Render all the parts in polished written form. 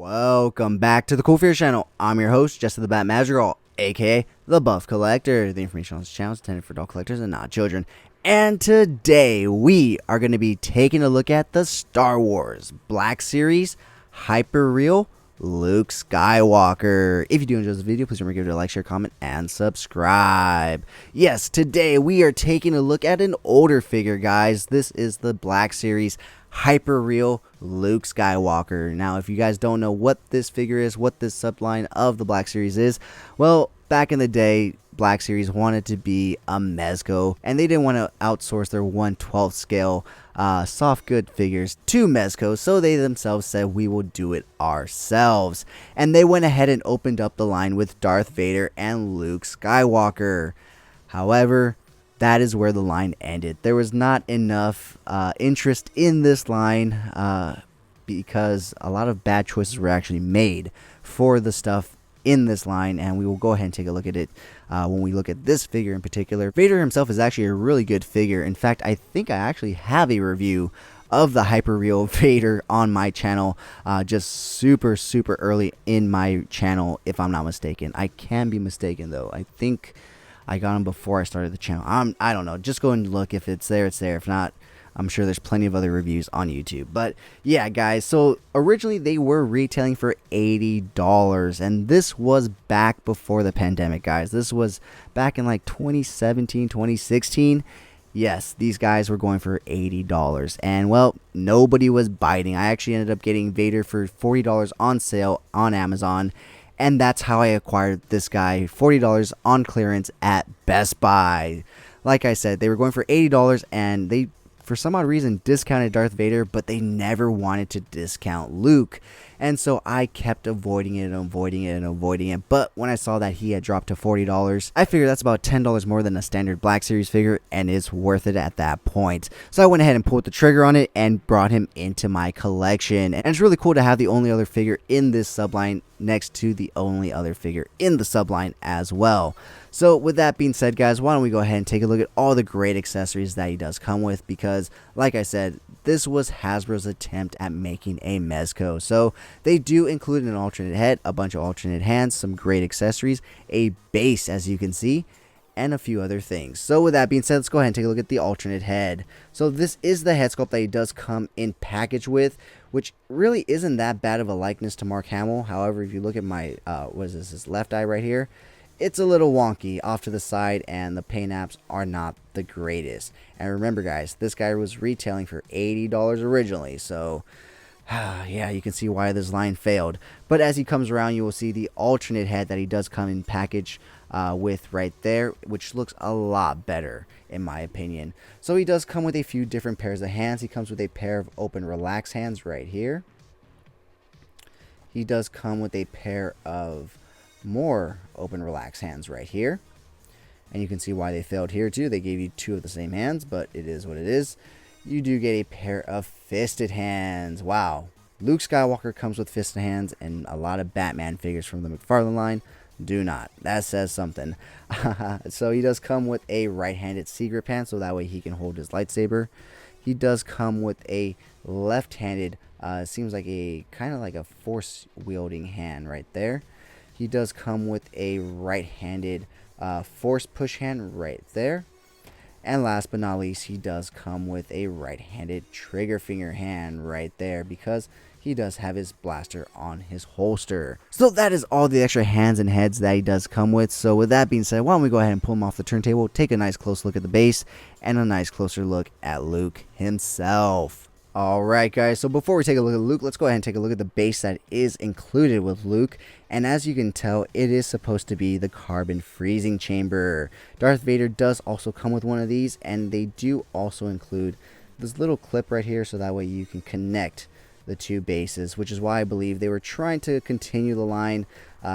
Welcome back to the Cool Fear channel. I'm your host, Jester the Bat Madrigal, aka the Buff Collector. The information on this channel is intended for adult collectors and not children. And today we are going to be taking a look at the Star Wars Black Series HyperReal Luke Skywalker. If you do enjoy this video, please remember to give it a like, share, comment, and subscribe. Yes, today we are taking a look at an older figure, guys. This is the Black Series HyperReal Luke Skywalker. Now, if you guys don't know what this figure is, what this subline of the Black Series is, well, back in the day, Black Series wanted to be a Mezco, and they didn't want to outsource their 1/12 scale soft good figures to Mezco, so they themselves said, we will do it ourselves. And they went ahead and opened up the line with Darth Vader and Luke Skywalker. However, that is where the line ended. There was not enough interest in this line because a lot of bad choices were actually made for the stuff in this line, and we will go ahead and take a look at it when we look at this figure in particular. Vader himself is actually a really good figure. In fact, I think I actually have a review of the HyperReal Vader on my channel, just super early in my channel, if I'm not mistaken. I can be mistaken though. I think I got him before I started the channel. I don't know. Just go and look. If it's there, it's there. If not, I'm sure there's plenty of other reviews on YouTube. But yeah, guys, so originally they were retailing for $80, and this was back before the pandemic, guys. This was back in like 2017, 2016. Yes, these guys were going for $80, and well, nobody was biting. I actually ended up getting Vader for $40 on sale on Amazon, and that's how I acquired this guy, $40 on clearance at Best Buy. Like I said, they were going for $80, and they, for some odd reason, discounted Darth Vader, but they never wanted to discount Luke. And so I kept avoiding it. But when I saw that he had dropped to $40, I figured that's about $10 more than a standard Black Series figure, and it's worth it at that point. So I went ahead and pulled the trigger on it and brought him into my collection. And it's really cool to have the only other figure in this subline next to the only other figure in the subline as well. So with that being said, guys, why don't we go ahead and take a look at all the great accessories that he does come with, because like I said, this was Hasbro's attempt at making a Mezco. So they do include an alternate head, a bunch of alternate hands, some great accessories, a base as you can see, and a few other things. So with that being said, let's go ahead and take a look at the alternate head. So this is the head sculpt that he does come in package with, which really isn't that bad of a likeness to Mark Hamill. However, if you look at my what is this left eye right here, it's a little wonky off to the side, and the paint apps are not the greatest. And remember, guys, this guy was retailing for $80 originally, so yeah, you can see why this line failed. But as he comes around, you will see the alternate head that he does come in package with right there, which looks a lot better in my opinion. So he does come with a few different pairs of hands. He comes with a pair of open relax hands right here. He does come with a pair of more open relax hands right here, and you can see why they failed here too. They gave you two of the same hands, but it is what it is. You do get a pair of fisted hands. Wow, Luke Skywalker comes with fisted hands, and a lot of Batman figures from the McFarlane line do not. That says something. So he does come with a right-handed sea grip hand, so that way he can hold his lightsaber. He does come with a left-handed seems like a kind of like a force wielding hand right there. He does come with a right-handed force push hand right there. And last but not least, he does come with a right-handed trigger finger hand right there, because he does have his blaster on his holster. So that is all the extra hands and heads that he does come with. So with that being said, why don't we go ahead and pull him off the turntable, take a nice close look at the base, and a nice closer look at Luke himself. Alright guys, so before we take a look at Luke, let's go ahead and take a look at the base that is included with Luke. And as you can tell, it is supposed to be the carbon freezing chamber. Darth Vader does also come with one of these, and they do also include this little clip right here, so that way you can connect the two bases, which is why I believe they were trying to continue the line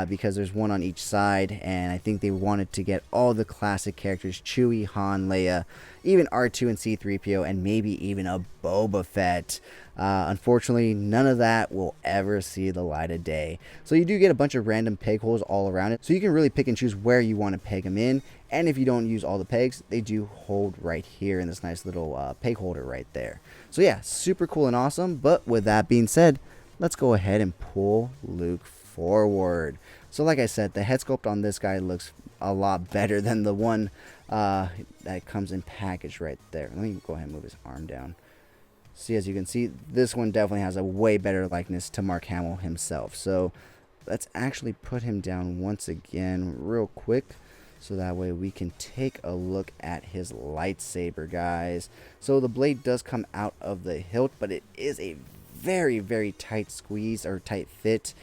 because there's one on each side, and I think they wanted to get all the classic characters, Chewie, Han, Leia, even R2 and C-3PO, and maybe even a Boba Fett. Unfortunately, none of that will ever see the light of day. So you do get a bunch of random peg holes all around it, so you can really pick and choose where you want to peg them in. And if you don't use all the pegs, they do hold right here in this nice little peg holder right there. So yeah, super cool and awesome. But with that being said, let's go ahead and pull Luke forward. So like I said, the head sculpt on this guy looks a lot better than the one that comes in package right there. Let me go ahead and move his arm down. See, as you can see, this one definitely has a way better likeness to Mark Hamill himself. So let's actually put him down once again real quick, so that way we can take a look at his lightsaber, guys. So the blade does come out of the hilt, but it is a very, very tight squeeze or tight fit,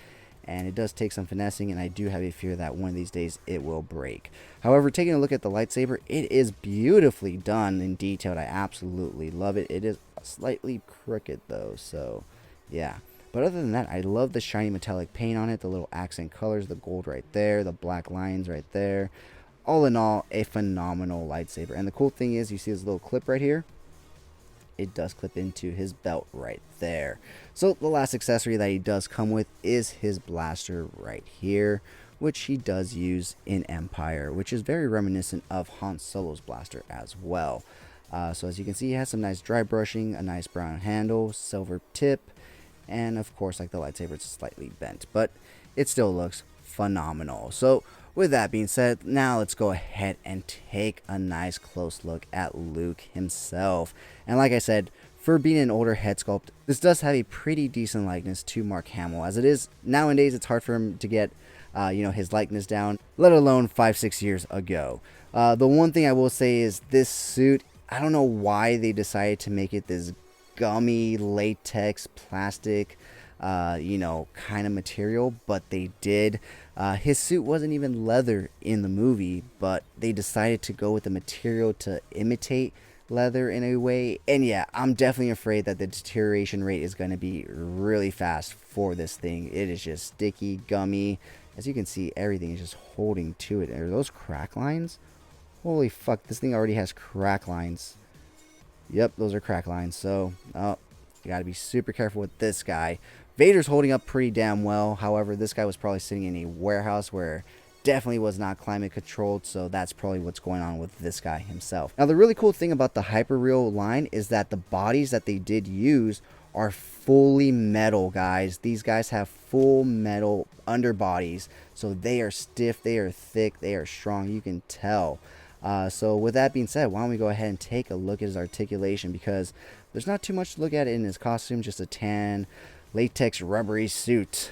and it does take some finessing, and I do have a fear that one of these days it will break. However, taking a look at the lightsaber, it is beautifully done and detailed. I absolutely love it. It is slightly crooked though, so yeah. But other than that, I love the shiny metallic paint on it, the little accent colors, the gold right there, the black lines right there. All in all, a phenomenal lightsaber. And the cool thing is, you see this little clip right here? It does clip into his belt right there. So the last accessory that he does come with is his blaster right here, which he does use in Empire, which is very reminiscent of Han Solo's blaster as well. So as you can see, he has some nice dry brushing, a nice brown handle, silver tip, and of course, like the lightsaber, it's slightly bent, but it still looks phenomenal. So with that being said, now let's go ahead and take a nice close look at Luke himself. And like I said, for being an older head sculpt, this does have a pretty decent likeness to Mark Hamill. As it is nowadays, it's hard for him to get his likeness down, let alone 5-6 years ago. The one thing I will say is this suit, I don't know why they decided to make it this gummy latex plastic kind of material, but they did. His suit wasn't even leather in the movie, but they decided to go with the material to imitate leather in a way. And yeah, I'm definitely afraid that the deterioration rate is going to be really fast for this thing. It is just sticky, gummy. As you can see, everything is just holding to it. Are those crack lines? Holy fuck, this thing already has crack lines. Yep, those are crack lines. So, you gotta be super careful with this guy. Vader's holding up pretty damn well. However, this guy was probably sitting in a warehouse where definitely was not climate controlled. So that's probably what's going on with this guy himself. Now, the really cool thing about the HyperReal line is that the bodies that they did use are fully metal, guys. These guys have full metal underbodies. So they are stiff, they are thick, they are strong. You can tell. So with that being said, why don't we go ahead and take a look at his articulation, because there's not too much to look at in his costume, just a tan latex rubbery suit.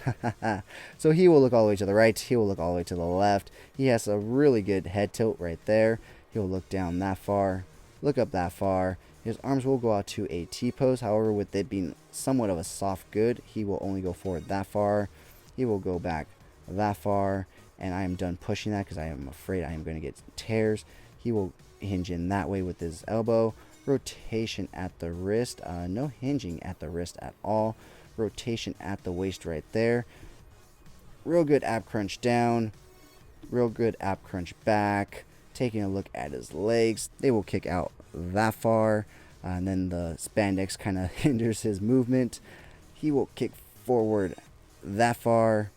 So he will look all the way to the right, he will look all the way to the left. He has a really good head tilt right there. He'll look down that far, look up that far. His arms will go out to a T-pose. However, with it being somewhat of a soft good, he will only go forward that far. He will go back that far, and I am done pushing that because I am afraid I am going to get tears. He will hinge in that way with his elbow. Rotation at the wrist. No hinging at the wrist at all. Rotation at the waist right there. Real good ab crunch down. Real good ab crunch back. Taking a look at his legs. They will kick out that far. And then the spandex kind of hinders his movement. He will kick forward that far.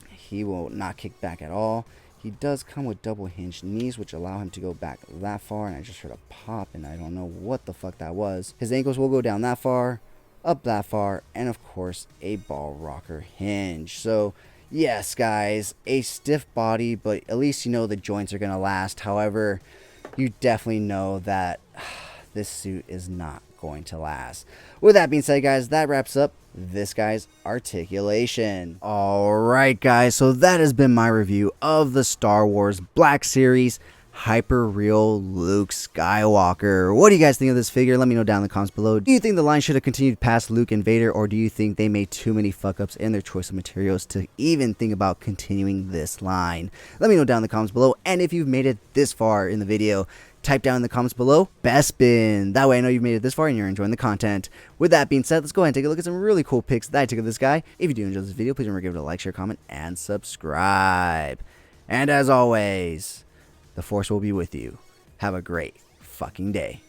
He will not kick back at all. He does come with double hinged knees, which allow him to go back that far. And I just heard a pop, and I don't know what the fuck that was. His ankles will go down that far, up that far, and of course, a ball rocker hinge. So, yes, guys, a stiff body, but at least you know the joints are going to last. However, you definitely know that this suit is not going to last. With that being said, guys, that wraps up this guy's articulation. Alright, guys, so that has been my review of the Star Wars Black Series HyperReal Luke Skywalker. What do you guys think of this figure? Let me know down in the comments below. Do you think the line should have continued past Luke and Vader, or do you think they made too many fuck-ups in their choice of materials to even think about continuing this line? Let me know down in the comments below, and if you've made it this far in the video, type down in the comments below, Bespin. That way I know you've made it this far and you're enjoying the content. With that being said, let's go ahead and take a look at some really cool pics that I took of this guy. If you do enjoy this video, please remember to give it a like, share, comment, and subscribe. And as always, the Force will be with you. Have a great fucking day.